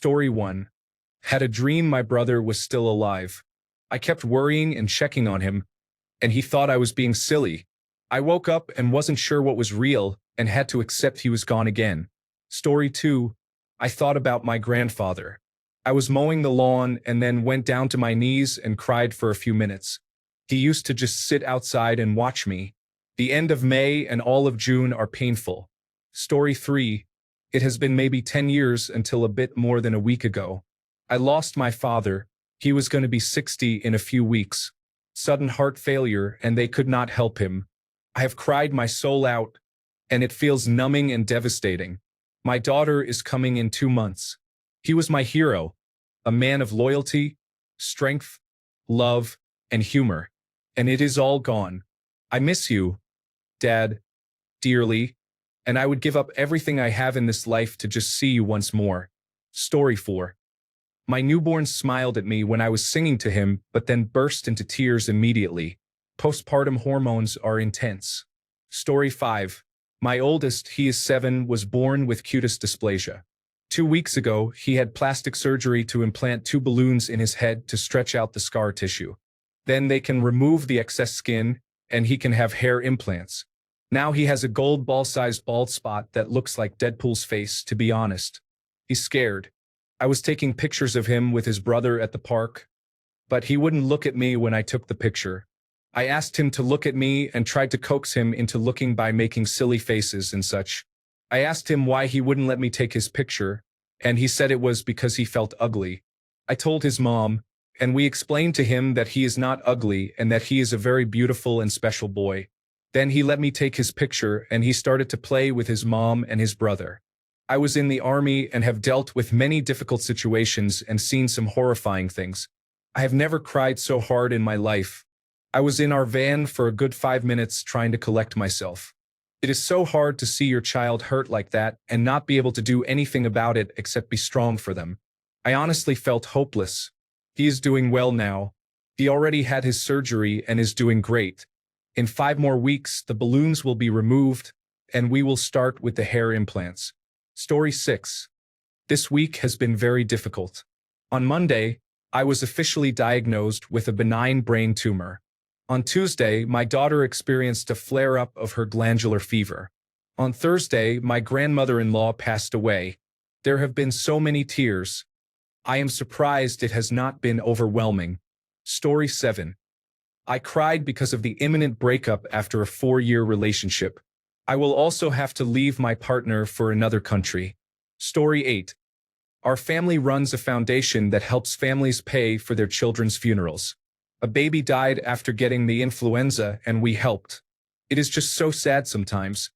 Story 1. Had a dream my brother was still alive. I kept worrying and checking on him, and he thought I was being silly. I woke up and wasn't sure what was real and had to accept he was gone again. Story 2. I thought about my grandfather. I was mowing the lawn and then went down to my knees and cried for a few minutes. He used to just sit outside and watch me. The end of May and all of June are painful. Story 3. It has been maybe 10 years until a bit more than a week ago. I lost my father. He was going to be 60 in a few weeks. Sudden heart failure, and they could not help him. I have cried my soul out, and it feels numbing and devastating. My daughter is coming in 2 months. He was my hero, a man of loyalty, strength, love, and humor. And it is all gone. I miss you, Dad, dearly, and I would give up everything I have in this life to just see you once more. Story 4. My newborn smiled at me when I was singing to him, but then burst into tears immediately. Postpartum hormones are intense. Story 5. My oldest, he is 7, was born with cutis dysplasia. 2 weeks ago, he had plastic surgery to implant 2 balloons in his head to stretch out the scar tissue. Then they can remove the excess skin, and he can have hair implants. Now he has a gold ball-sized bald spot that looks like Deadpool's face, to be honest. He's scared. I was taking pictures of him with his brother at the park, but he wouldn't look at me when I took the picture. I asked him to look at me and tried to coax him into looking by making silly faces and such. I asked him why he wouldn't let me take his picture, and he said it was because he felt ugly. I told his mom, and we explained to him that he is not ugly and that he is a very beautiful and special boy. Then he let me take his picture and he started to play with his mom and his brother. I was in the army and have dealt with many difficult situations and seen some horrifying things. I have never cried so hard in my life. I was in our van for a good 5 minutes trying to collect myself. It is so hard to see your child hurt like that and not be able to do anything about it except be strong for them. I honestly felt hopeless. He is doing well now. He already had his surgery and is doing great. In 5 more weeks, the balloons will be removed, and we will start with the hair implants. Story 6. This week has been very difficult. On Monday, I was officially diagnosed with a benign brain tumor. On Tuesday, my daughter experienced a flare-up of her glandular fever. On Thursday, my grandmother-in-law passed away. There have been so many tears. I am surprised it has not been overwhelming. Story 7. I cried because of the imminent breakup after a 4-year relationship. I will also have to leave my partner for another country. Story 8. Our family runs a foundation that helps families pay for their children's funerals. A baby died after getting the influenza and we helped. It is just so sad sometimes.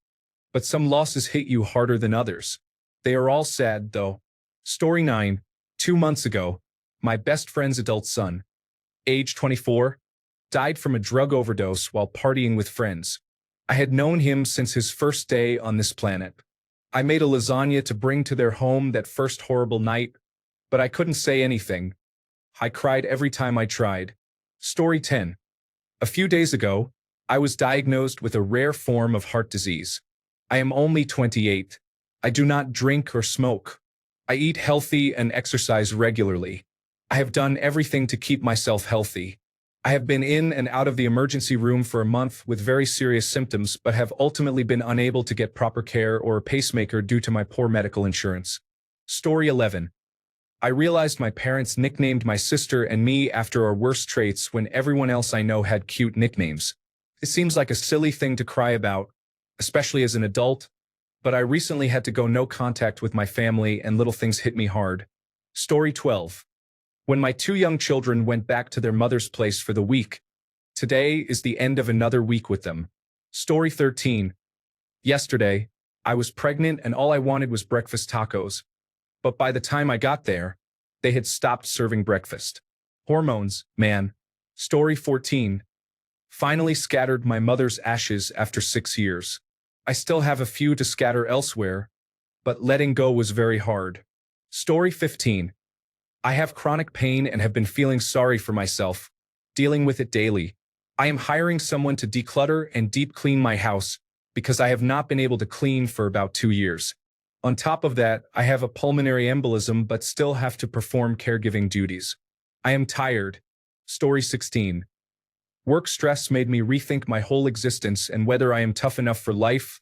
But some losses hit you harder than others. They are all sad, though. Story 9. 2 months ago, my best friend's adult son, age 24, died from a drug overdose while partying with friends. I had known him since his first day on this planet. I made a lasagna to bring to their home that first horrible night, but I couldn't say anything. I cried every time I tried. Story 10. A few days ago, I was diagnosed with a rare form of heart disease. I am only 28. I do not drink or smoke. I eat healthy and exercise regularly. I have done everything to keep myself healthy. I have been in and out of the emergency room for a month with very serious symptoms, but have ultimately been unable to get proper care or a pacemaker due to my poor medical insurance. Story 11. I realized my parents nicknamed my sister and me after our worst traits when everyone else I know had cute nicknames. It seems like a silly thing to cry about, especially as an adult, but I recently had to go no contact with my family and little things hit me hard. Story 12. When my 2 young children went back to their mother's place for the week, today is the end of another week with them. Story 13. Yesterday, I was pregnant and all I wanted was breakfast tacos. But by the time I got there, they had stopped serving breakfast. Hormones, man. Story 14. Finally scattered my mother's ashes after 6 years. I still have a few to scatter elsewhere, but letting go was very hard. Story 15. I have chronic pain and have been feeling sorry for myself, dealing with it daily. I am hiring someone to declutter and deep clean my house because I have not been able to clean for about 2 years. On top of that, I have a pulmonary embolism but still have to perform caregiving duties. I am tired. Story 16. Work stress made me rethink my whole existence and whether I am tough enough for life,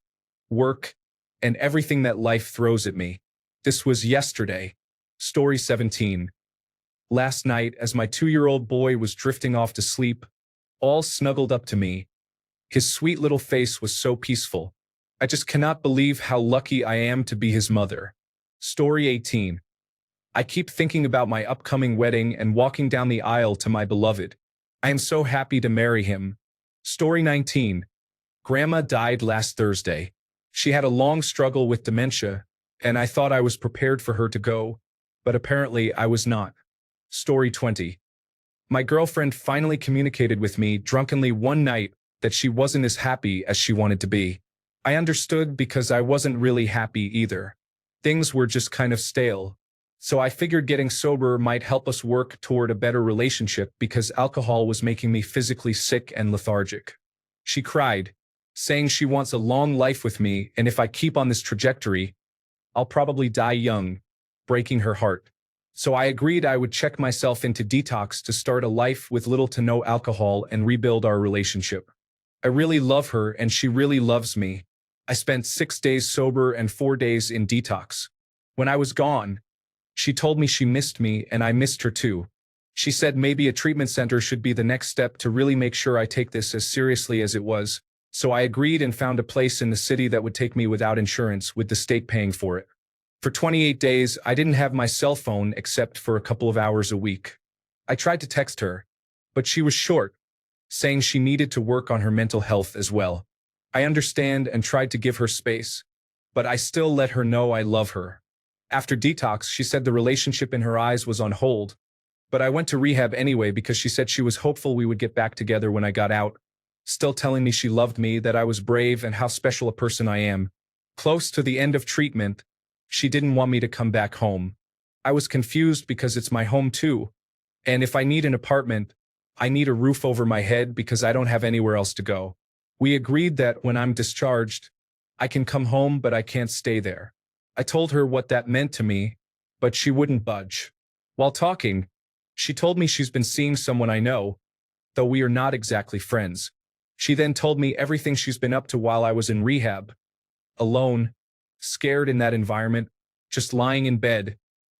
work, and everything that life throws at me. This was yesterday. Story 17. Last night, as my 2-year-old boy was drifting off to sleep, all snuggled up to me, his sweet little face was so peaceful. I just cannot believe how lucky I am to be his mother. Story 18. I keep thinking about my upcoming wedding and walking down the aisle to my beloved. I am so happy to marry him. Story 19. Grandma died last Thursday. She had a long struggle with dementia, and I thought I was prepared for her to go, but apparently I was not. Story 20. My girlfriend finally communicated with me drunkenly one night that she wasn't as happy as she wanted to be. I understood because I wasn't really happy either. Things were just kind of stale. So I figured getting sober might help us work toward a better relationship because alcohol was making me physically sick and lethargic. She cried, saying she wants a long life with me, and if I keep on this trajectory, I'll probably die young, breaking her heart. So I agreed I would check myself into detox to start a life with little to no alcohol and rebuild our relationship. I really love her and she really loves me. I spent 6 days sober and 4 days in detox. When I was gone, she told me she missed me and I missed her too. She said maybe a treatment center should be the next step to really make sure I take this as seriously as it was. So I agreed and found a place in the city that would take me without insurance, with the state paying for it. For 28 days, I didn't have my cell phone except for a couple of hours a week. I tried to text her, but she was short, saying she needed to work on her mental health as well. I understand and tried to give her space, but I still let her know I love her. After detox, she said the relationship in her eyes was on hold, but I went to rehab anyway because she said she was hopeful we would get back together when I got out, still telling me she loved me, that I was brave, and how special a person I am. Close to the end of treatment, she didn't want me to come back home. I was confused because it's my home too, and if I need an apartment, I need a roof over my head because I don't have anywhere else to go. We agreed that when I'm discharged, I can come home but I can't stay there. I told her what that meant to me, but she wouldn't budge. While talking, she told me she's been seeing someone I know, though we are not exactly friends. She then told me everything she's been up to while I was in rehab. Alone, scared in that environment, just lying in bed,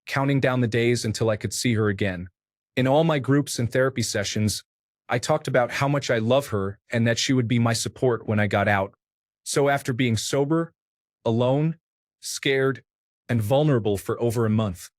counting down the days until I could see her again. In all my groups and therapy sessions, I talked about how much I love her and that she would be my support when I got out. So after being sober, alone, scared, and vulnerable for over a month,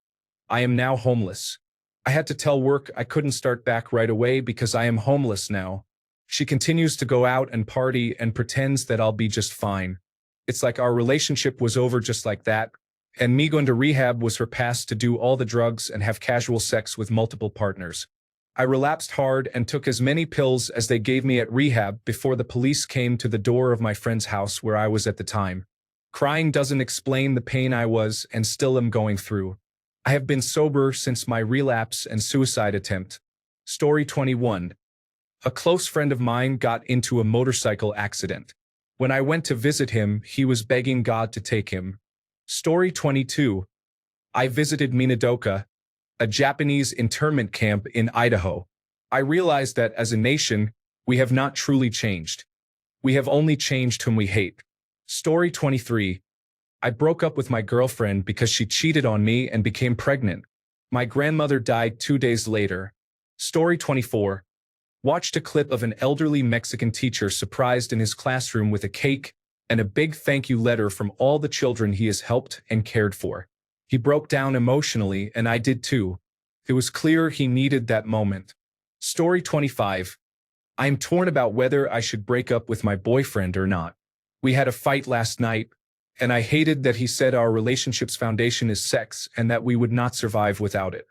I am now homeless. I had to tell work I couldn't start back right away because I am homeless now. She continues to go out and party and pretends that I'll be just fine. It's like our relationship was over just like that, and me going to rehab was her pass to do all the drugs and have casual sex with multiple partners. I relapsed hard and took as many pills as they gave me at rehab before the police came to the door of my friend's house where I was at the time. Crying doesn't explain the pain I was and still am going through. I have been sober since my relapse and suicide attempt. Story 21. A close friend of mine got into a motorcycle accident. When I went to visit him, he was begging God to take him. Story 22. I visited Minadoka, a Japanese internment camp in Idaho. I realized that as a nation, we have not truly changed. We have only changed whom we hate. Story 23. I broke up with my girlfriend because she cheated on me and became pregnant. My grandmother died 2 days later. Story 24. Watched a clip of an elderly Mexican teacher surprised in his classroom with a cake and a big thank you letter from all the children he has helped and cared for. He broke down emotionally, and I did too. It was clear he needed that moment. Story 25. I am torn about whether I should break up with my boyfriend or not. We had a fight last night, and I hated that he said our relationship's foundation is sex and that we would not survive without it.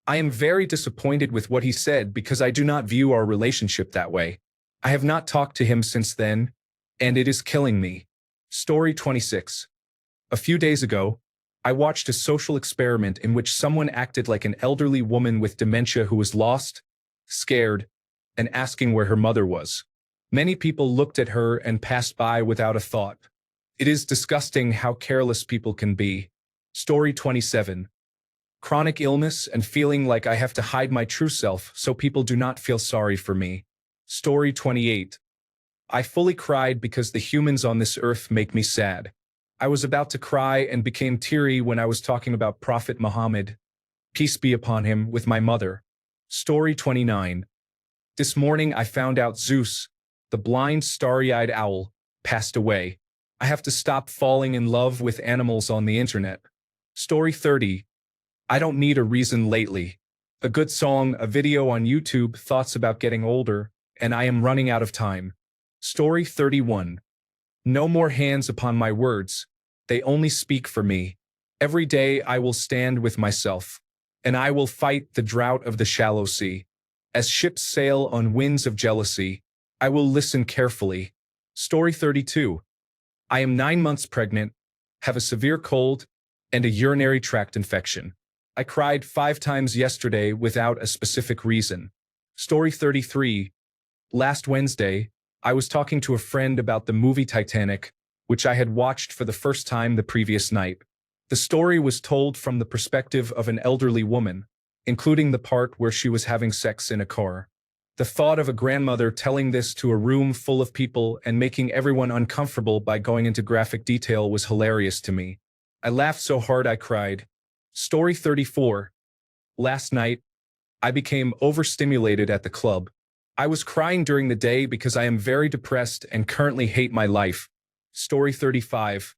I am very disappointed with what he said because I do not view our relationship that way. I have not talked to him since then, and it is killing me. Story 26. A few days ago, I watched a social experiment in which someone acted like an elderly woman with dementia who was lost, scared, and asking where her mother was. Many people looked at her and passed by without a thought. It is disgusting how careless people can be. Story 27. Chronic illness and feeling like I have to hide my true self so people do not feel sorry for me. Story 28. I fully cried because the humans on this earth make me sad. I was about to cry and became teary when I was talking about Prophet Muhammad, peace be upon him, with my mother. Story 29. This morning I found out Zeus, the blind, starry-eyed owl, passed away. I have to stop falling in love with animals on the internet. Story 30. I don't need a reason lately. A good song, a video on YouTube, thoughts about getting older, and I am running out of time. Story 31. No more hands upon my words. They only speak for me. Every day I will stand with myself, and I will fight the drought of the shallow sea. As ships sail on winds of jealousy, I will listen carefully. Story 32. I am 9 months pregnant, have a severe cold, and a urinary tract infection. I cried 5 times yesterday without a specific reason. Story 33. Last Wednesday, I was talking to a friend about the movie Titanic, which I had watched for the first time the previous night. The story was told from the perspective of an elderly woman, including the part where she was having sex in a car. The thought of a grandmother telling this to a room full of people and making everyone uncomfortable by going into graphic detail was hilarious to me. I laughed so hard I cried. Story 34. Last night, I became overstimulated at the club. I was crying during the day because I am very depressed and currently hate my life. Story 35.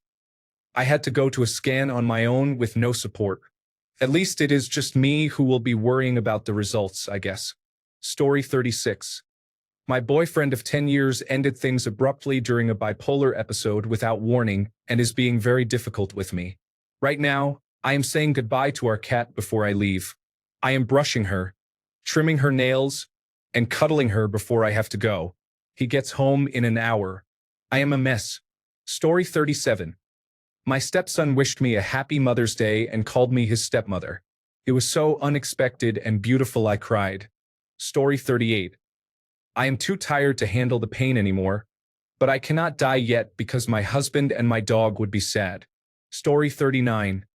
I had to go to a scan on my own with no support. At least it is just me who will be worrying about the results, I guess. Story 36. My boyfriend of 10 years ended things abruptly during a bipolar episode without warning and is being very difficult with me. Right now, I am saying goodbye to our cat before I leave. I am brushing her, trimming her nails, and cuddling her before I have to go. He gets home in an hour. I am a mess. Story 37. My stepson wished me a happy Mother's Day and called me his stepmother. It was so unexpected and beautiful I cried. Story 38. I am too tired to handle the pain anymore, but I cannot die yet because my husband and my dog would be sad. Story 39.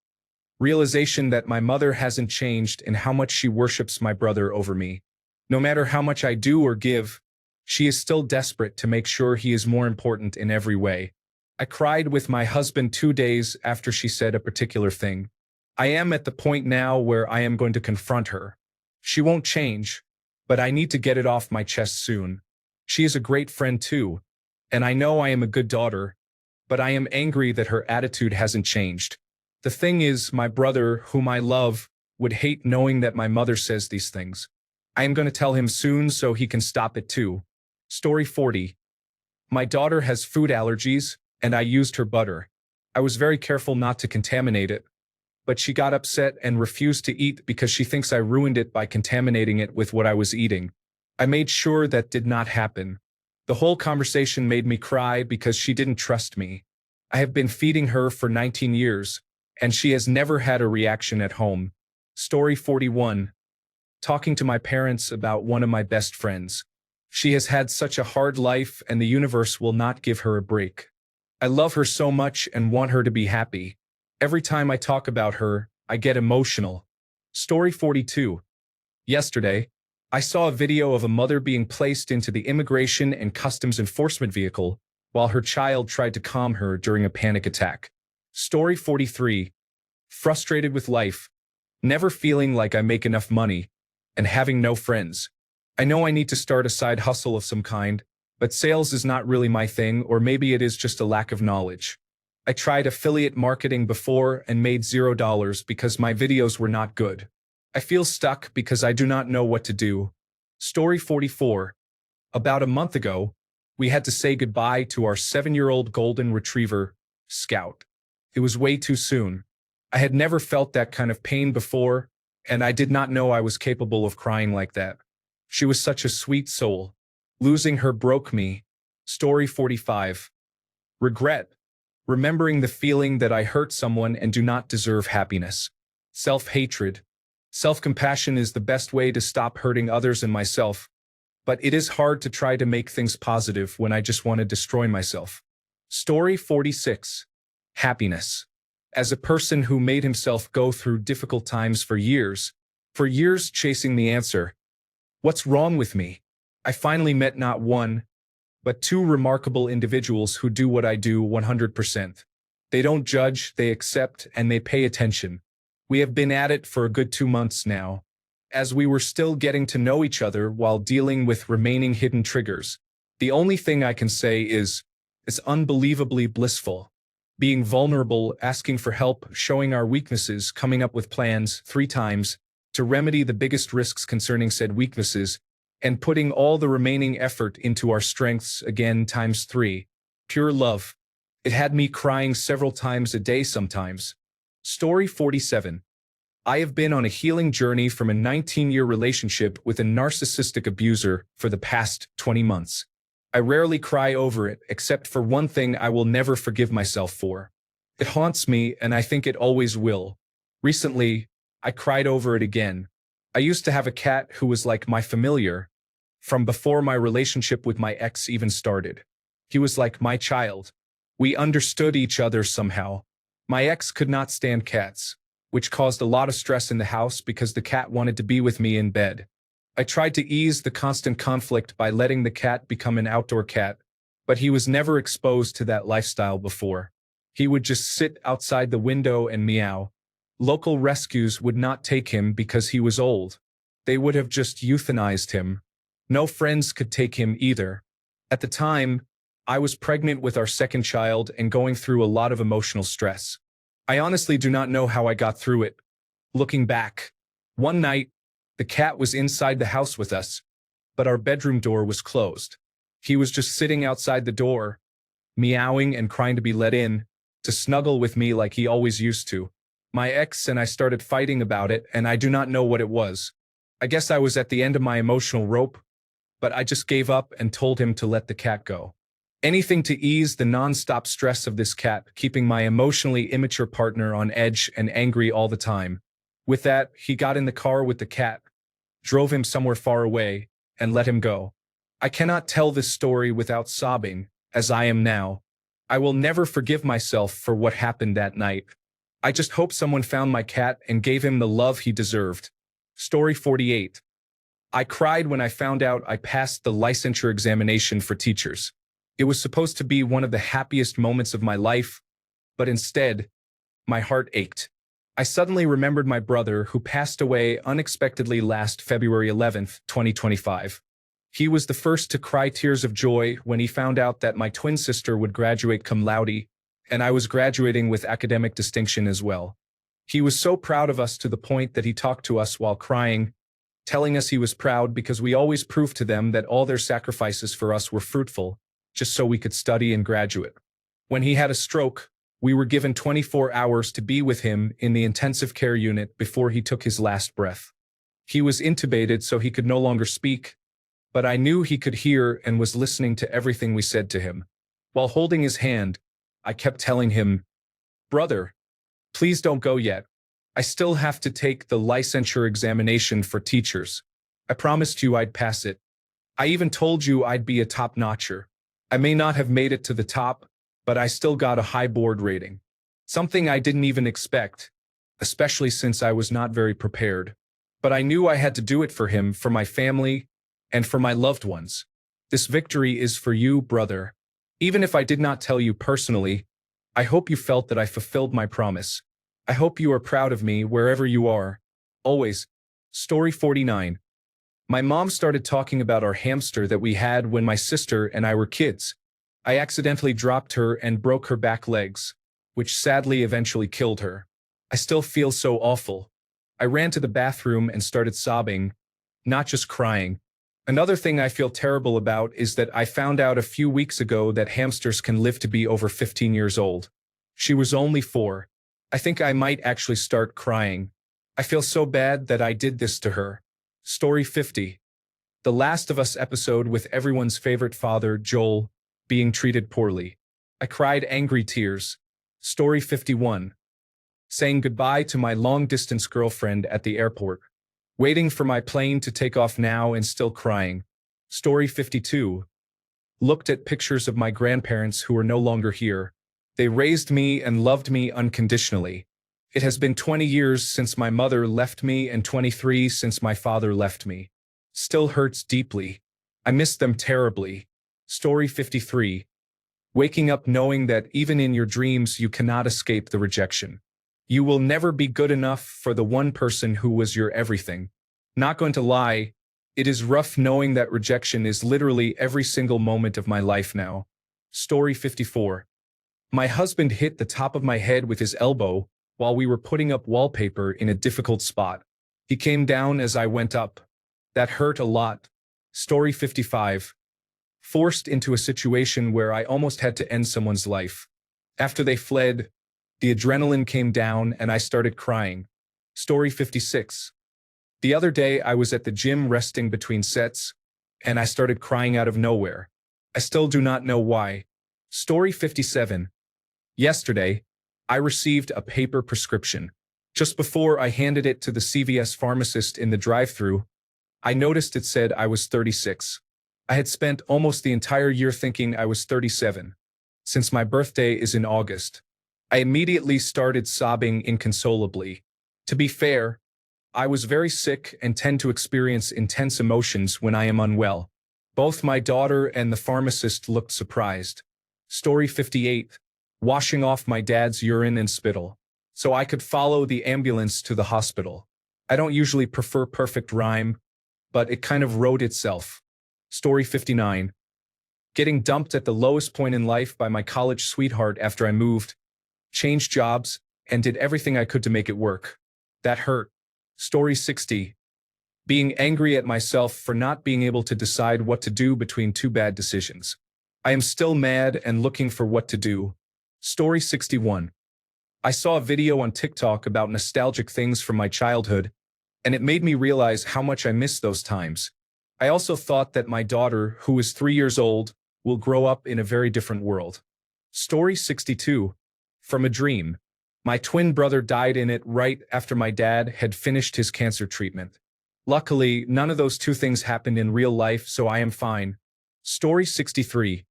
Realization that my mother hasn't changed in how much she worships my brother over me. No matter how much I do or give, she is still desperate to make sure he is more important in every way. I cried with my husband 2 days after she said a particular thing. I am at the point now where I am going to confront her. She won't change, but I need to get it off my chest soon. She is a great friend too, and I know I am a good daughter, but I am angry that her attitude hasn't changed. The thing is, my brother, whom I love, would hate knowing that my mother says these things. I am going to tell him soon so he can stop it too. Story 40. My daughter has food allergies, and I used her butter. I was very careful not to contaminate it, but she got upset and refused to eat because she thinks I ruined it by contaminating it with what I was eating. I made sure that did not happen. The whole conversation made me cry because she didn't trust me. I have been feeding her for 19 years, and she has never had a reaction at home. Story 41. Talking to my parents about one of my best friends. She has had such a hard life and the universe will not give her a break. I love her so much and want her to be happy. Every time I talk about her, I get emotional. Story 42. Yesterday, I saw a video of a mother being placed into the Immigration and Customs Enforcement vehicle while her child tried to calm her during a panic attack. Story 43. Frustrated with life, never feeling like I make enough money, and having no friends. I know I need to start a side hustle of some kind, but sales is not really my thing, or maybe it is just a lack of knowledge. I tried affiliate marketing before and made $0 because my videos were not good. I feel stuck because I do not know what to do. Story 44. About a month ago, we had to say goodbye to our 7-year-old golden retriever, Scout. It was way too soon. I had never felt that kind of pain before, and I did not know I was capable of crying like that. She was such a sweet soul. Losing her broke me. Story 45. Regret. Remembering the feeling that I hurt someone and do not deserve happiness. Self-hatred. Self-compassion is the best way to stop hurting others and myself, but it is hard to try to make things positive when I just want to destroy myself. Story 46. Happiness. As a person who made himself go through difficult times for years chasing the answer, what's wrong with me? I finally met not one, but two remarkable individuals who do what I do 100%. They don't judge, they accept, and they pay attention. We have been at it for a good 2 months now, as we were still getting to know each other while dealing with remaining hidden triggers. The only thing I can say is, it's unbelievably blissful. Being vulnerable, asking for help, showing our weaknesses, coming up with plans 3 times to remedy the biggest risks concerning said weaknesses, and putting all the remaining effort into our strengths again ×3. Pure love. It had me crying several times a day sometimes. Story 47. I have been on a healing journey from a 19-year relationship with a narcissistic abuser for the past 20 months. I rarely cry over it, except for one thing I will never forgive myself for. It haunts me, and I think it always will. Recently, I cried over it again. I used to have a cat who was like my familiar, from before my relationship with my ex even started. He was like my child. We understood each other somehow. My ex could not stand cats, which caused a lot of stress in the house because the cat wanted to be with me in bed. I tried to ease the constant conflict by letting the cat become an outdoor cat, but he was never exposed to that lifestyle before. He would just sit outside the window and meow. Local rescues would not take him because he was old. They would have just euthanized him. No friends could take him either. At the time, I was pregnant with our second child and going through a lot of emotional stress. I honestly do not know how I got through it. Looking back, one night, the cat was inside the house with us, but our bedroom door was closed. He was just sitting outside the door, meowing and crying to be let in, to snuggle with me like he always used to. My ex and I started fighting about it, and I do not know what it was. I guess I was at the end of my emotional rope, but I just gave up and told him to let the cat go. Anything to ease the non-stop stress of this cat, keeping my emotionally immature partner on edge and angry all the time. With that, he got in the car with the cat, drove him somewhere far away, and let him go. I cannot tell this story without sobbing, as I am now. I will never forgive myself for what happened that night. I just hope someone found my cat and gave him the love he deserved. Story 48. I cried when I found out I passed the licensure examination for teachers. It was supposed to be one of the happiest moments of my life, but instead, my heart ached. I suddenly remembered my brother who passed away unexpectedly last February 11th, 2025. He was the first to cry tears of joy when he found out that my twin sister would graduate cum laude, and I was graduating with academic distinction as well. He was so proud of us to the point that he talked to us while crying, telling us he was proud because we always proved to them that all their sacrifices for us were fruitful, just so we could study and graduate. When he had a stroke, we were given 24 hours to be with him in the intensive care unit before he took his last breath. He was intubated so he could no longer speak, but I knew he could hear and was listening to everything we said to him. While holding his hand, I kept telling him, "Brother, please don't go yet. I still have to take the licensure examination for teachers. I promised you I'd pass it. I even told you I'd be a top-notcher. I may not have made it to the top, but I still got a high board rating. Something I didn't even expect, especially since I was not very prepared. But I knew I had to do it for him, for my family, and for my loved ones. This victory is for you, brother. Even if I did not tell you personally, I hope you felt that I fulfilled my promise. I hope you are proud of me wherever you are. Always." Story 49. My mom started talking about our hamster that we had when my sister and I were kids. I accidentally dropped her and broke her back legs, which sadly eventually killed her. I still feel so awful. I ran to the bathroom and started sobbing, not just crying. Another thing I feel terrible about is that I found out a few weeks ago that hamsters can live to be over 15 years old. She was only 4. I think I might actually start crying. I feel so bad that I did this to her. Story 50. The Last of Us episode with everyone's favorite father, Joel, being treated poorly. I cried angry tears. Story 51. Saying goodbye to my long-distance girlfriend at the airport. Waiting for my plane to take off now and still crying. Story 52. looked at pictures of my grandparents who are no longer here. They raised me and loved me unconditionally. It has been 20 years since my mother left me and 23 since my father left me. Still hurts deeply. I miss them terribly. Story 53. Waking up knowing that even in your dreams you cannot escape the rejection. You will never be good enough for the one person who was your everything. Not going to lie, it is rough knowing that rejection is literally every single moment of my life now. Story 54. My husband hit the top of my head with his elbow while we were putting up wallpaper in a difficult spot. He came down as I went up. That hurt a lot. Story 55. Forced into a situation where I almost had to end someone's life. After they fled, the adrenaline came down and I started crying. Story 56. The other day I was at the gym resting between sets, and I started crying out of nowhere. I still do not know why. Story 57. Yesterday, I received a paper prescription. Just before I handed it to the CVS pharmacist in the drive-thru, I noticed it said I was 36. I had spent almost the entire year thinking I was 37. Since my birthday is in August, I immediately started sobbing inconsolably. To be fair, I was very sick and tend to experience intense emotions when I am unwell. Both my daughter and the pharmacist looked surprised. Story 58. Washing off my dad's urine and spittle, so I could follow the ambulance to the hospital. I don't usually prefer perfect rhyme, but it kind of wrote itself. Story 59. Getting dumped at the lowest point in life by my college sweetheart after I moved, changed jobs, and did everything I could to make it work. That hurt. Story 60. Being angry at myself for not being able to decide what to do between two bad decisions. I am still mad and looking for what to do. Story 61. I saw a video on TikTok about nostalgic things from my childhood, and it made me realize how much I miss those times. I also thought that my daughter, who is 3 years old, will grow up in a very different world. Story 62. From a dream. My twin brother died in it right after my dad had finished his cancer treatment. Luckily, none of those two things happened in real life, so I am fine. Story 63.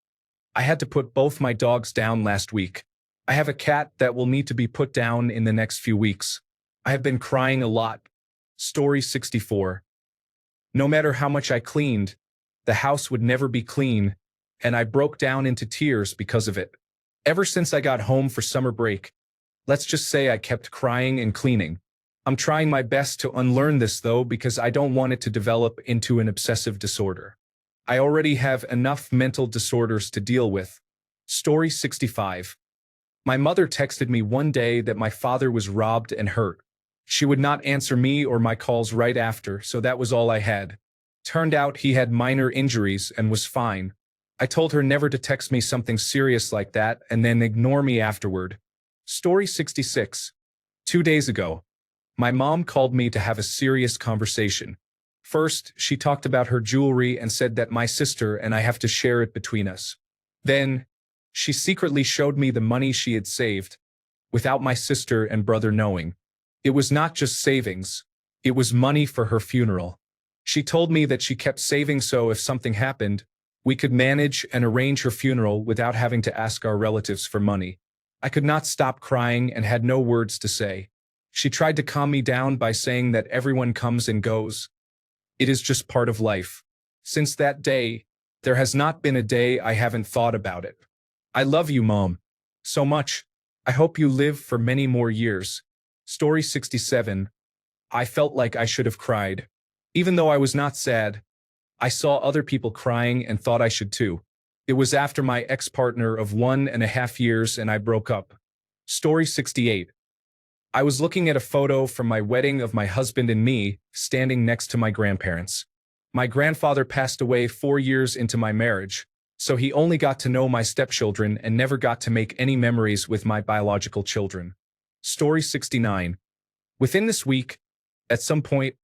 I had to put both my dogs down last week. I have a cat that will need to be put down in the next few weeks. I have been crying a lot. Story 64. No matter how much I cleaned, the house would never be clean, and I broke down into tears because of it. Ever since I got home for summer break, let's just say I kept crying and cleaning. I'm trying my best to unlearn this though because I don't want it to develop into an obsessive disorder. I already have enough mental disorders to deal with. Story 65. My mother texted me one day that my father was robbed and hurt. She would not answer me or my calls right after, so that was all I had. Turned out he had minor injuries and was fine. I told her never to text me something serious like that and then ignore me afterward. Story 66. 2 days ago, my mom called me to have a serious conversation. First, she talked about her jewelry and said that my sister and I have to share it between us. Then, she secretly showed me the money she had saved, without my sister and brother knowing. It was not just savings, it was money for her funeral. She told me that she kept saving so if something happened, we could manage and arrange her funeral without having to ask our relatives for money. I could not stop crying and had no words to say. She tried to calm me down by saying that everyone comes and goes. It is just part of life. Since that day, there has not been a day I haven't thought about it. I love you, Mom, so much. I hope you live for many more years. Story 67. I felt like I should have cried. Even though I was not sad, I saw other people crying and thought I should too. It was after my ex-partner of 1.5 years and I broke up. Story 68. I was looking at a photo from my wedding of my husband and me, standing next to my grandparents. My grandfather passed away 4 years into my marriage, so he only got to know my stepchildren and never got to make any memories with my biological children. Story 69. Within this week, at some point,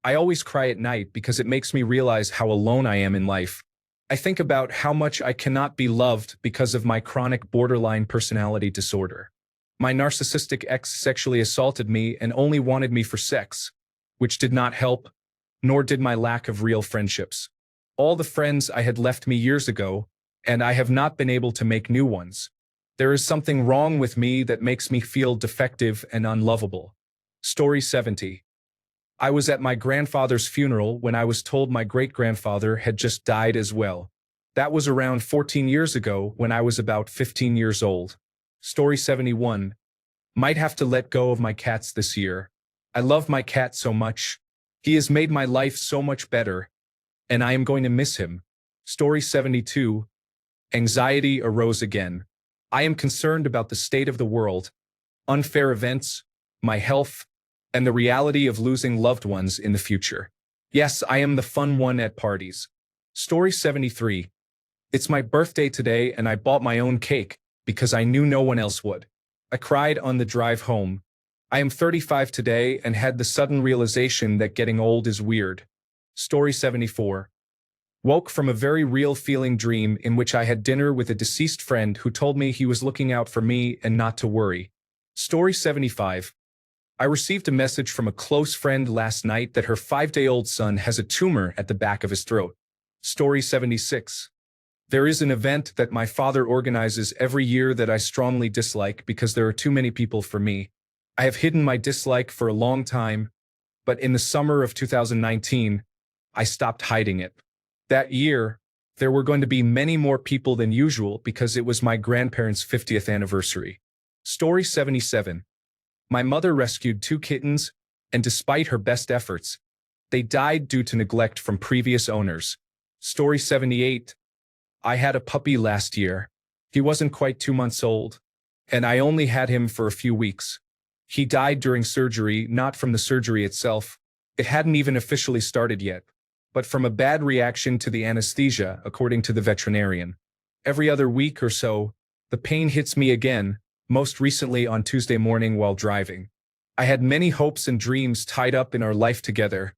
I always cry at night because it makes me realize how alone I am in life. I think about how much I cannot be loved because of my chronic borderline personality disorder. My narcissistic ex sexually assaulted me and only wanted me for sex, which did not help, nor did my lack of real friendships. All the friends I had left me years ago and I have not been able to make new ones. There is something wrong with me that makes me feel defective and unlovable. Story 70. I was at my grandfather's funeral when I was told my great-grandfather had just died as well. That was around 14 years ago when I was about 15 years old. Story 71. Might have to let go of my cats this year. I love my cat so much. He has made my life so much better, and I am going to miss him. Story 72. Anxiety arose again. I am concerned about the state of the world, unfair events, my health, and the reality of losing loved ones in the future. Yes, I am the fun one at parties. Story 73. It's my birthday today and I bought my own cake because I knew no one else would. I cried on the drive home. I am 35 today and had the sudden realization that getting old is weird. Story 74. Woke from a very real feeling dream in which I had dinner with a deceased friend who told me he was looking out for me and not to worry. Story 75. I received a message from a close friend last night that her 5-day-old son has a tumor at the back of his throat. Story 76. There is an event that my father organizes every year that I strongly dislike because there are too many people for me. I have hidden my dislike for a long time, but in the summer of 2019, I stopped hiding it. That year, there were going to be many more people than usual because it was my grandparents' 50th anniversary. Story 77. My mother rescued 2 kittens, and despite her best efforts, they died due to neglect from previous owners. Story 78. I had a puppy last year. He wasn't quite 2 months old, and I only had him for a few weeks. He died during surgery, not from the surgery itself. It hadn't even officially started yet, but from a bad reaction to the anesthesia, according to the veterinarian. Every other week or so, the pain hits me again, most recently on Tuesday morning while driving. I had many hopes and dreams tied up in our life together,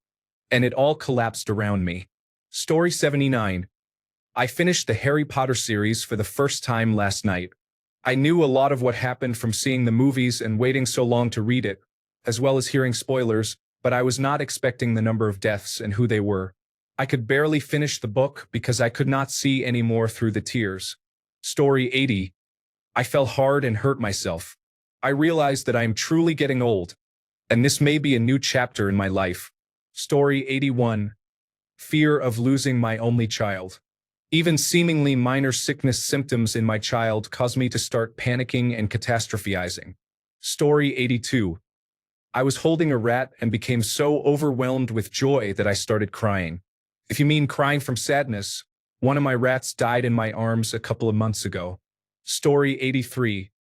and it all collapsed around me. Story 79. I finished the Harry Potter series for the first time last night. I knew a lot of what happened from seeing the movies and waiting so long to read it, as well as hearing spoilers, but I was not expecting the number of deaths and who they were. I could barely finish the book because I could not see any more through the tears. Story 80. I fell hard and hurt myself. I realized that I am truly getting old, and this may be a new chapter in my life. Story 81. Fear of losing my only child. Even seemingly minor sickness symptoms in my child caused me to start panicking and catastrophizing. Story 82. I was holding a rat and became so overwhelmed with joy that I started crying. If you mean crying from sadness, one of my rats died in my arms a couple of months ago. Story 83.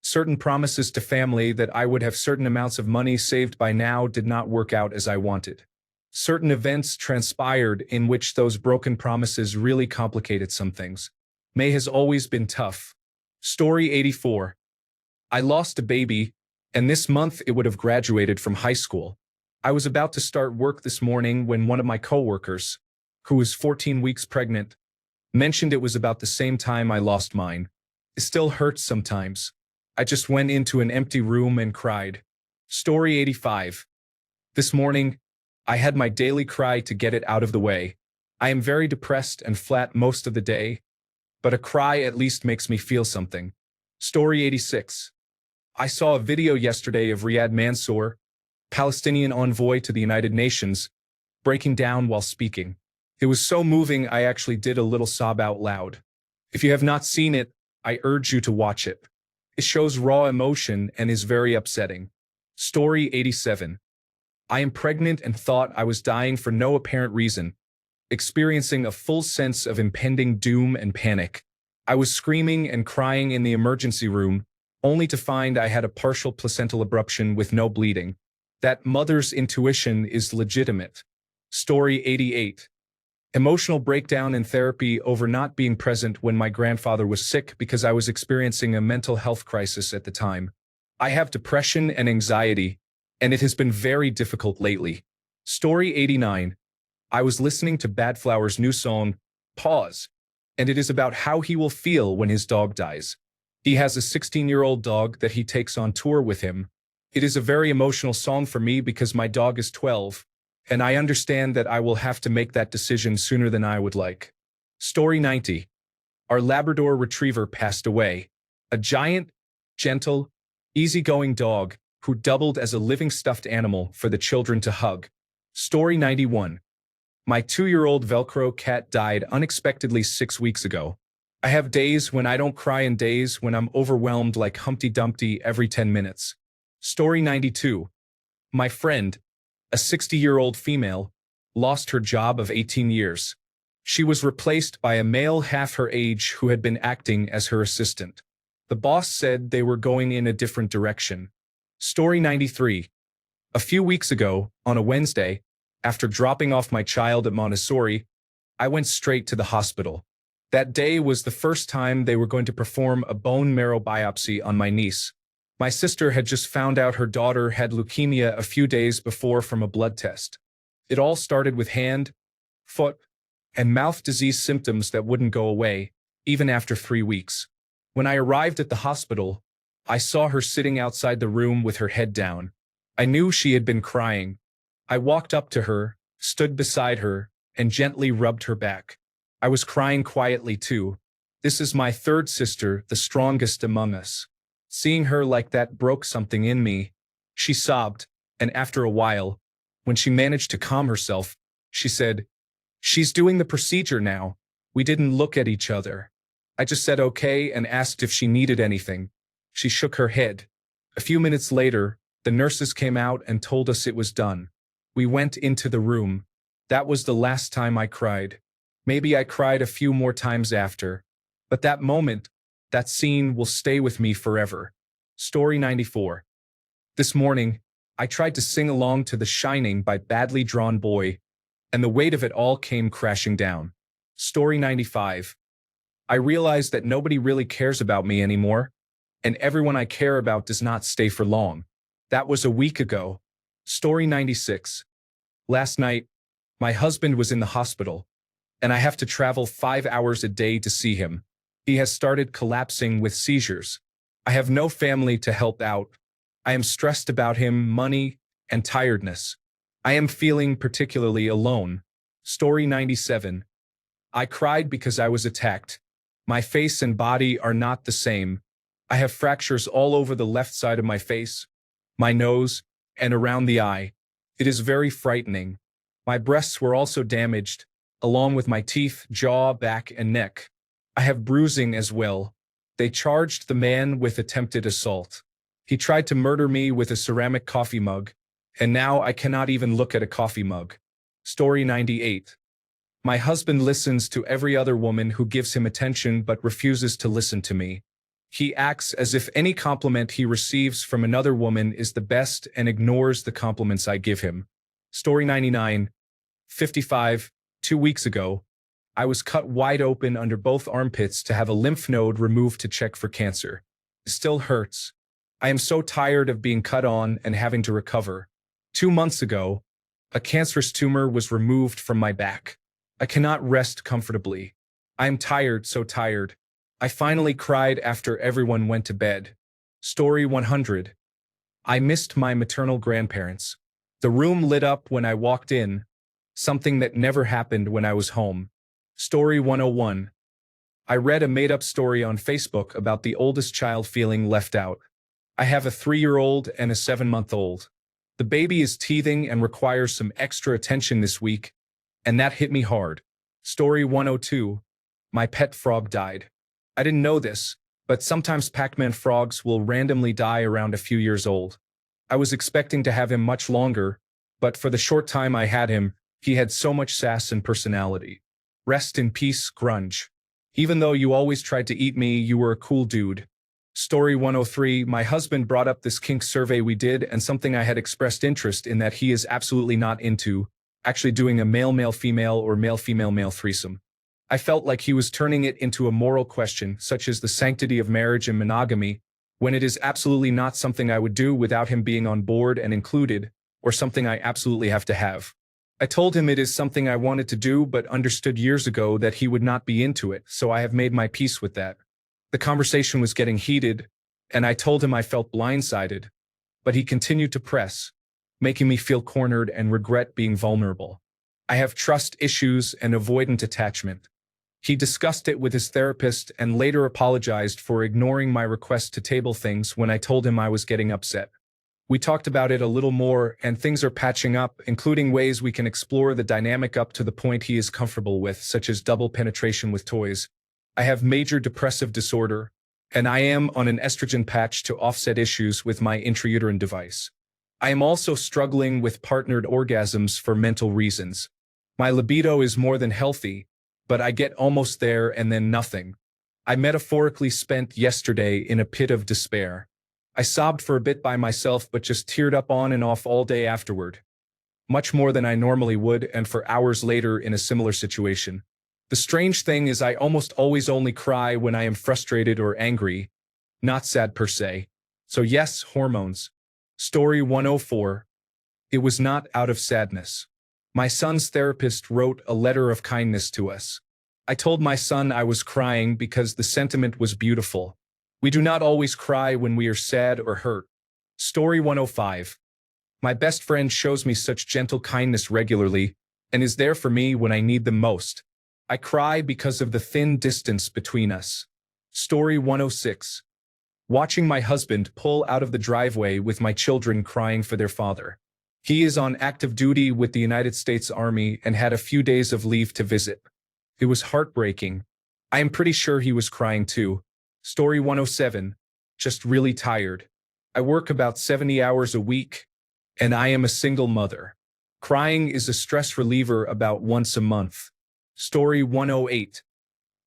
Certain promises to family that I would have certain amounts of money saved by now did not work out as I wanted. Certain events transpired in which those broken promises really complicated some things. May has always been tough. Story 84. I lost a baby, and this month it would have graduated from high school. I was about to start work this morning when one of my coworkers, who was 14 weeks pregnant, mentioned it was about the same time I lost mine. It still hurts sometimes. I just went into an empty room and cried. Story 85. This morning, I had my daily cry to get it out of the way. I am very depressed and flat most of the day, but a cry at least makes me feel something. Story 86. I saw a video yesterday of Riyad Mansour, Palestinian envoy to the United Nations, breaking down while speaking. It was so moving I actually did a little sob out loud. If you have not seen it, I urge you to watch it. It shows raw emotion and is very upsetting. Story 87. I am pregnant and thought I was dying for no apparent reason, experiencing a full sense of impending doom and panic. I was screaming and crying in the emergency room, only to find I had a partial placental abruption with no bleeding. That mother's intuition is legitimate. Story 88. Emotional breakdown in therapy over not being present when my grandfather was sick because I was experiencing a mental health crisis at the time. I have depression and anxiety, and it has been very difficult lately. Story 89. I was listening to Badflower's new song, Pause, and it is about how he will feel when his dog dies. He has a 16-year-old dog that he takes on tour with him. It is a very emotional song for me because my dog is 12, and I understand that I will have to make that decision sooner than I would like. Story 90. Our Labrador retriever passed away. A giant, gentle, easygoing dog who doubled as a living stuffed animal for the children to hug. Story 91. My 2-year-old Velcro cat died unexpectedly 6 weeks ago. I have days when I don't cry and days when I'm overwhelmed like Humpty Dumpty every 10 minutes. Story 92. My friend, a 60-year-old female, lost her job of 18 years. She was replaced by a male half her age who had been acting as her assistant. The boss said they were going in a different direction. Story 93. A few weeks ago, on a Wednesday, after dropping off my child at Montessori, I went straight to the hospital. That day was the first time they were going to perform a bone marrow biopsy on my niece. My sister had just found out her daughter had leukemia a few days before from a blood test. It all started with hand, foot, and mouth disease symptoms that wouldn't go away, even after 3 weeks. When I arrived at the hospital, I saw her sitting outside the room with her head down. I knew she had been crying. I walked up to her, stood beside her, and gently rubbed her back. I was crying quietly too. This is my third sister, the strongest among us. Seeing her like that broke something in me. She sobbed, and after a while, when she managed to calm herself, she said, "She's doing the procedure now." We didn't look at each other. I just said okay and asked if she needed anything. She shook her head. A few minutes later, the nurses came out and told us it was done. We went into the room. That was the last time I cried. Maybe I cried a few more times after. But that moment, that scene will stay with me forever. Story 94. This morning, I tried to sing along to The Shining by Badly Drawn Boy, and the weight of it all came crashing down. Story 95. I realized that nobody really cares about me anymore, and everyone I care about does not stay for long. That was a week ago. Story 96. Last night, my husband was in the hospital, and I have to travel 5 hours a day to see him. He has started collapsing with seizures. I have no family to help out. I am stressed about him, money, and tiredness. I am feeling particularly alone. Story 97. I cried because I was attacked. My face and body are not the same. I have fractures all over the left side of my face, my nose, and around the eye. It is very frightening. My breasts were also damaged, along with my teeth, jaw, back, and neck. I have bruising as well. They charged the man with attempted assault. He tried to murder me with a ceramic coffee mug, and now I cannot even look at a coffee mug. Story 98. My husband listens to every other woman who gives him attention but refuses to listen to me. He acts as if any compliment he receives from another woman is the best and ignores the compliments I give him. Story 99. 55. 2 weeks ago, I was cut wide open under both armpits to have a lymph node removed to check for cancer. It still hurts. I am so tired of being cut on and having to recover. 2 months ago, a cancerous tumor was removed from my back. I cannot rest comfortably. I am tired, so tired. I finally cried after everyone went to bed. Story 100. I missed my maternal grandparents. The room lit up when I walked in, something that never happened when I was home. Story 101. I read a made-up story on Facebook about the oldest child feeling left out. I have a 3-year-old and a 7-month-old. The baby is teething and requires some extra attention this week, and that hit me hard. Story 102. My pet frog died. I didn't know this, but sometimes Pac-Man frogs will randomly die around a few years old. I was expecting to have him much longer, but for the short time I had him, he had so much sass and personality. Rest in peace, Grunge. Even though you always tried to eat me, you were a cool dude. Story 103. My husband brought up this kink survey we did and something I had expressed interest in that he is absolutely not into, actually doing a male-male-female or male-female-male threesome. I felt like he was turning it into a moral question, such as the sanctity of marriage and monogamy, when it is absolutely not something I would do without him being on board and included, or something I absolutely have to have. I told him it is something I wanted to do but understood years ago that he would not be into it, so I have made my peace with that. The conversation was getting heated, and I told him I felt blindsided, but he continued to press, making me feel cornered and regret being vulnerable. I have trust issues and avoidant attachment. He discussed it with his therapist and later apologized for ignoring my request to table things when I told him I was getting upset. We talked about it a little more, and things are patching up, including ways we can explore the dynamic up to the point he is comfortable with, such as double penetration with toys. I have major depressive disorder, and I am on an estrogen patch to offset issues with my intrauterine device. I am also struggling with partnered orgasms for mental reasons. My libido is more than healthy, but I get almost there and then nothing. I metaphorically spent yesterday in a pit of despair. I sobbed for a bit by myself but just teared up on and off all day afterward. Much more than I normally would, and for hours later in a similar situation. The strange thing is I almost always only cry when I am frustrated or angry, not sad per se. So yes, hormones. Story 104. It was not out of sadness. My son's therapist wrote a letter of kindness to us. I told my son I was crying because the sentiment was beautiful. We do not always cry when we are sad or hurt. Story 105. My best friend shows me such gentle kindness regularly and is there for me when I need them most. I cry because of the thin distance between us. Story 106. Watching my husband pull out of the driveway with my children crying for their father. He is on active duty with the United States Army and had a few days of leave to visit. It was heartbreaking. I am pretty sure he was crying too. Story 107. Just really tired. I work about 70 hours a week, and I am a single mother. Crying is a stress reliever about once a month. Story 108.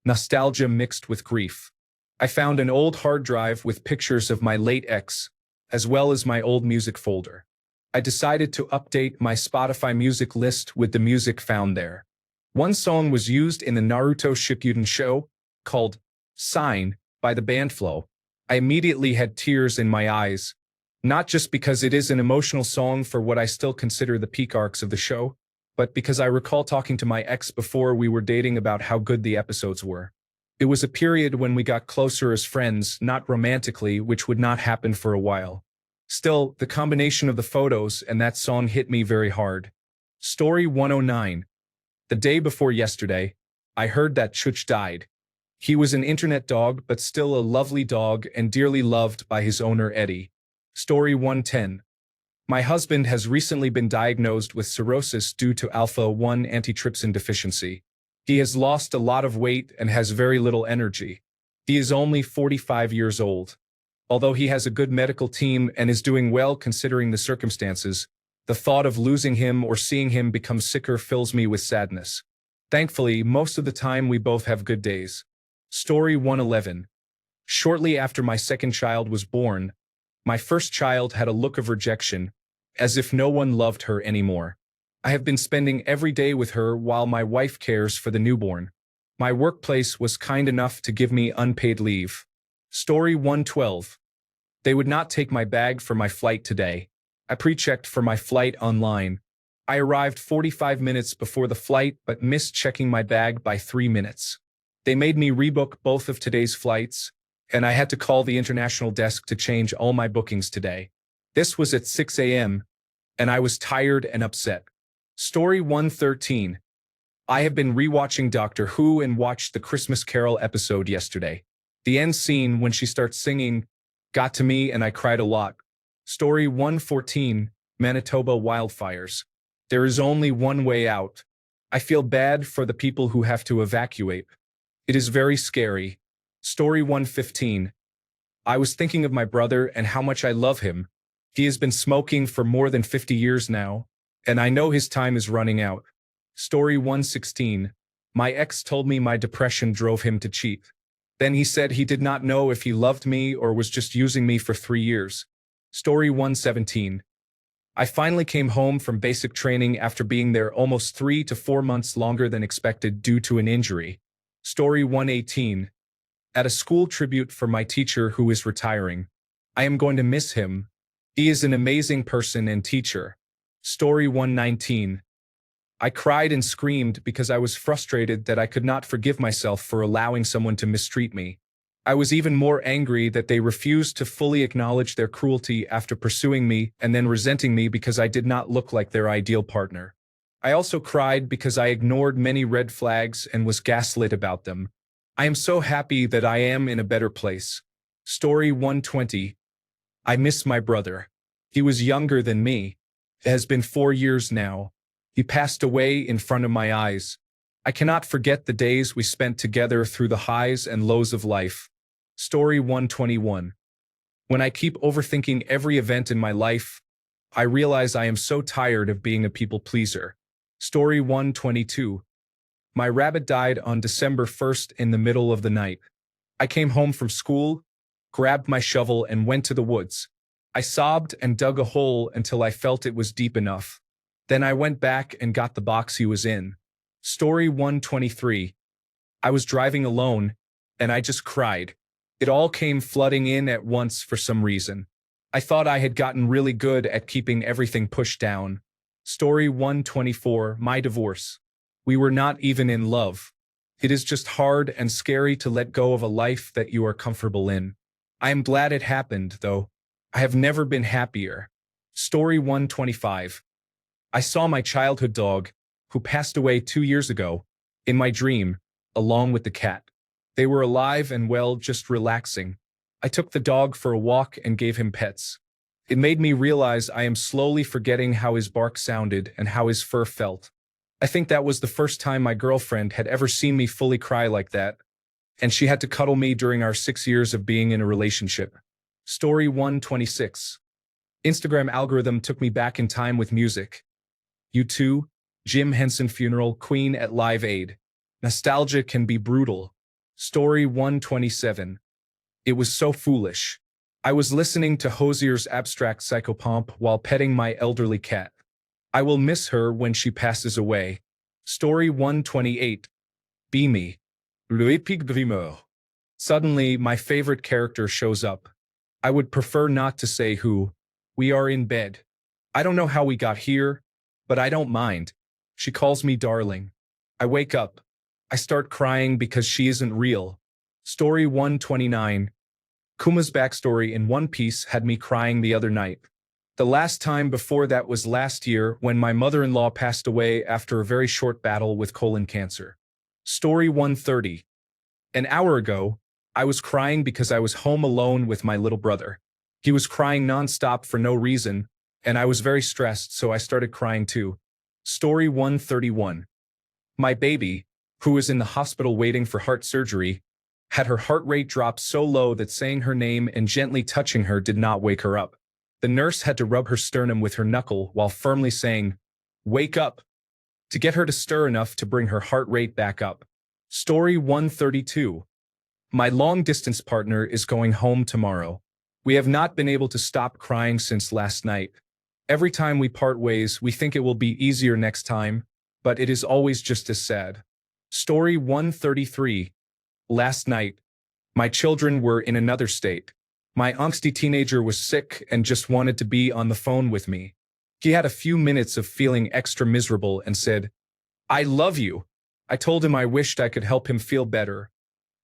Nostalgia mixed with grief. I found an old hard drive with pictures of my late ex, as well as my old music folder. I decided to update my Spotify music list with the music found there. One song was used in the Naruto Shippuden show, called Sign, by the band Flow. I immediately had tears in my eyes, not just because it is an emotional song for what I still consider the peak arcs of the show, but because I recall talking to my ex before we were dating about how good the episodes were. It was a period when we got closer as friends, not romantically, which would not happen for a while. Still, the combination of the photos and that song hit me very hard. Story 109. The day before yesterday, I heard that Chuch died. He was an internet dog, but still a lovely dog and dearly loved by his owner Eddie. Story 110. My husband has recently been diagnosed with cirrhosis due to alpha-1 antitrypsin deficiency. He has lost a lot of weight and has very little energy. He is only 45 years old. Although he has a good medical team and is doing well considering the circumstances, the thought of losing him or seeing him become sicker fills me with sadness. Thankfully, most of the time we both have good days. Story 111. Shortly after my second child was born, my first child had a look of rejection, as if no one loved her anymore. I have been spending every day with her while my wife cares for the newborn. My workplace was kind enough to give me unpaid leave. Story 112. They would not take my bag for my flight today. I pre-checked for my flight online. I arrived 45 minutes before the flight but missed checking my bag by 3 minutes. They made me rebook both of today's flights, and I had to call the international desk to change all my bookings today. This was at 6 a.m., and I was tired and upset. Story 113. I have been rewatching Doctor Who and watched the Christmas Carol episode yesterday. The end scene when she starts singing got to me and I cried a lot. Story 114. Manitoba wildfires. There is only one way out. I feel bad for the people who have to evacuate. It is very scary. Story 115. I was thinking of my brother and how much I love him. He has been smoking for more than 50 years now, and I know his time is running out. Story 116. My ex told me my depression drove him to cheat. Then he said he did not know if he loved me or was just using me for 3 years. Story 117. I finally came home from basic training after being there almost 3 to 4 months longer than expected due to an injury. Story 118. At a school tribute for my teacher who is retiring. I am going to miss him. He is an amazing person and teacher. Story 119. I cried and screamed because I was frustrated that I could not forgive myself for allowing someone to mistreat me. I was even more angry that they refused to fully acknowledge their cruelty after pursuing me and then resenting me because I did not look like their ideal partner. I also cried because I ignored many red flags and was gaslit about them. I am so happy that I am in a better place. Story 120. I miss my brother. He was younger than me. It has been 4 years now. He passed away in front of my eyes. I cannot forget the days we spent together through the highs and lows of life. Story 121. When I keep overthinking every event in my life, I realize I am so tired of being a people pleaser. Story 122. My rabbit died on December 1st in the middle of the night. I came home from school, grabbed my shovel and went to the woods. I sobbed and dug a hole until I felt it was deep enough. Then I went back and got the box he was in. Story 123. I was driving alone, and I just cried. It all came flooding in at once for some reason. I thought I had gotten really good at keeping everything pushed down. Story 124. My divorce. We were not even in love. It is just hard and scary to let go of a life that you are comfortable in. I am glad it happened, though. I have never been happier. Story 125. I saw my childhood dog, who passed away 2 years ago, in my dream, along with the cat. They were alive and well, just relaxing. I took the dog for a walk and gave him pets. It made me realize I am slowly forgetting how his bark sounded and how his fur felt. I think that was the first time my girlfriend had ever seen me fully cry like that, and she had to cuddle me during our 6 years of being in a relationship. Story 126. Instagram algorithm took me back in time with music. U2, Jim Henson funeral, Queen at Live Aid. Nostalgia can be brutal. Story 127. It was so foolish. I was listening to Hozier's Abstract Psychopomp while petting my elderly cat. I will miss her when she passes away. Story 128. Be me. L'épique dreamer. Suddenly, my favorite character shows up. I would prefer not to say who. We are in bed. I don't know how we got here, but I don't mind. She calls me darling. I wake up. I start crying because she isn't real. Story 129. Kuma's backstory in One Piece had me crying the other night. The last time before that was last year when my mother-in-law passed away after a very short battle with colon cancer. Story 130. An hour ago, I was crying because I was home alone with my little brother. He was crying nonstop for no reason, and I was very stressed, so I started crying too. Story 131. My baby, who was in the hospital waiting for heart surgery, had her heart rate drop so low that saying her name and gently touching her did not wake her up. The nurse had to rub her sternum with her knuckle while firmly saying, "Wake up," to get her to stir enough to bring her heart rate back up. Story 132. My long-distance partner is going home tomorrow. We have not been able to stop crying since last night. Every time we part ways, we think it will be easier next time, but it is always just as sad. Story 133. Last night, my children were in another state. My angsty teenager was sick and just wanted to be on the phone with me. He had a few minutes of feeling extra miserable and said, "I love you." I told him I wished I could help him feel better,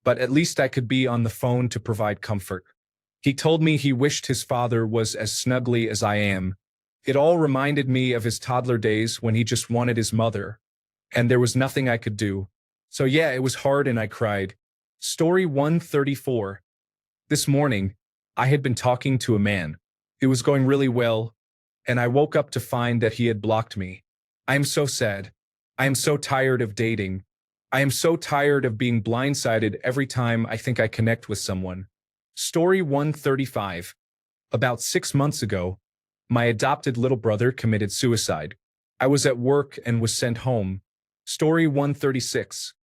but at least I could be on the phone to provide comfort. He told me he wished his father was as snuggly as I am. It all reminded me of his toddler days when he just wanted his mother, and there was nothing I could do. So yeah, it was hard and I cried. Story 134. This morning, I had been talking to a man. It was going really well, and I woke up to find that he had blocked me. I am so sad. I am so tired of dating. I am so tired of being blindsided every time I think I connect with someone. Story 135. About 6 months ago, my adopted little brother committed suicide. I was at work and was sent home. Story 136.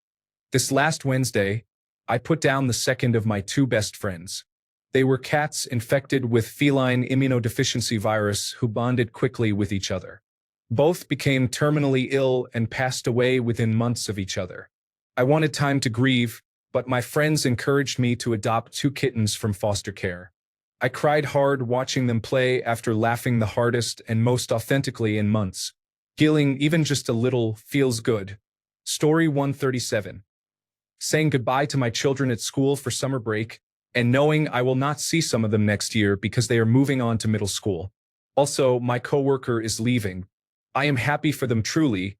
This last Wednesday, I put down the second of my 2 best friends. They were cats infected with feline immunodeficiency virus who bonded quickly with each other. Both became terminally ill and passed away within months of each other. I wanted time to grieve, but my friends encouraged me to adopt 2 kittens from foster care. I cried hard watching them play after laughing the hardest and most authentically in months. Healing even just a little feels good. Story 137. Saying goodbye to my children at school for summer break, and knowing I will not see some of them next year because they are moving on to middle school. Also, my coworker is leaving. I am happy for them truly,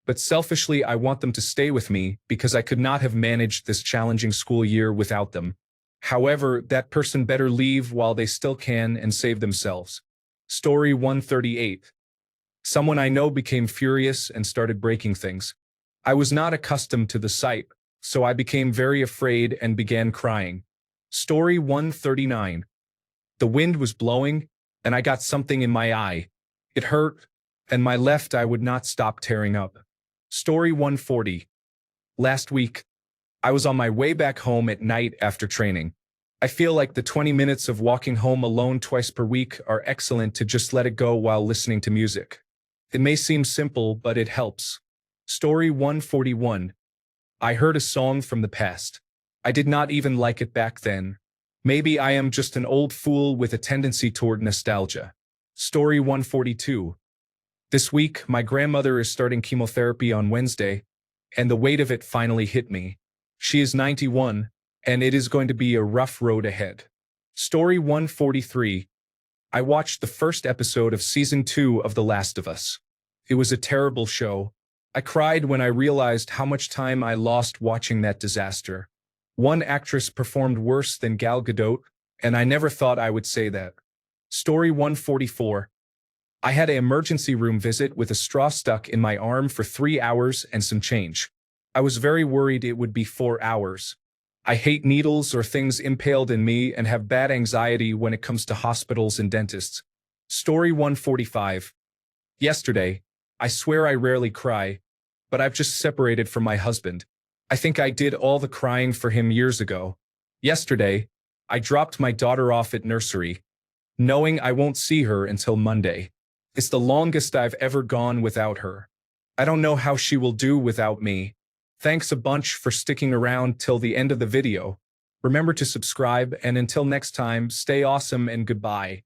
but selfishly I want them to stay with me because I could not have managed this challenging school year without them. However, that person better leave while they still can and save themselves. Story 138. Someone I know became furious and started breaking things. I was not accustomed to the sight, so I became very afraid and began crying. Story 139. The wind was blowing, and I got something in my eye. It hurt, and my left eye would not stop tearing up. Story 140. Last week, I was on my way back home at night after training. I feel like the 20 minutes of walking home alone twice per week are excellent to just let it go while listening to music. It may seem simple, but it helps. Story 141. I heard a song from the past. I did not even like it back then. Maybe I am just an old fool with a tendency toward nostalgia. Story 142. This week, my grandmother is starting chemotherapy on Wednesday, and the weight of it finally hit me. She is 91, and it is going to be a rough road ahead. Story 143. I watched the first episode of Season 2 of The Last of Us. It was a terrible show. I cried when I realized how much time I lost watching that disaster. One actress performed worse than Gal Gadot, and I never thought I would say that. Story 144. I had an emergency room visit with a straw stuck in my arm for 3 hours and some change. I was very worried it would be 4 hours. I hate needles or things impaled in me and have bad anxiety when it comes to hospitals and dentists. Story 145. Yesterday, I swear I rarely cry, but I've just separated from my husband. I think I did all the crying for him years ago. Yesterday, I dropped my daughter off at nursery, knowing I won't see her until Monday. It's the longest I've ever gone without her. I don't know how she will do without me. Thanks a bunch for sticking around till the end of the video. Remember to subscribe, and until next time, stay awesome and goodbye.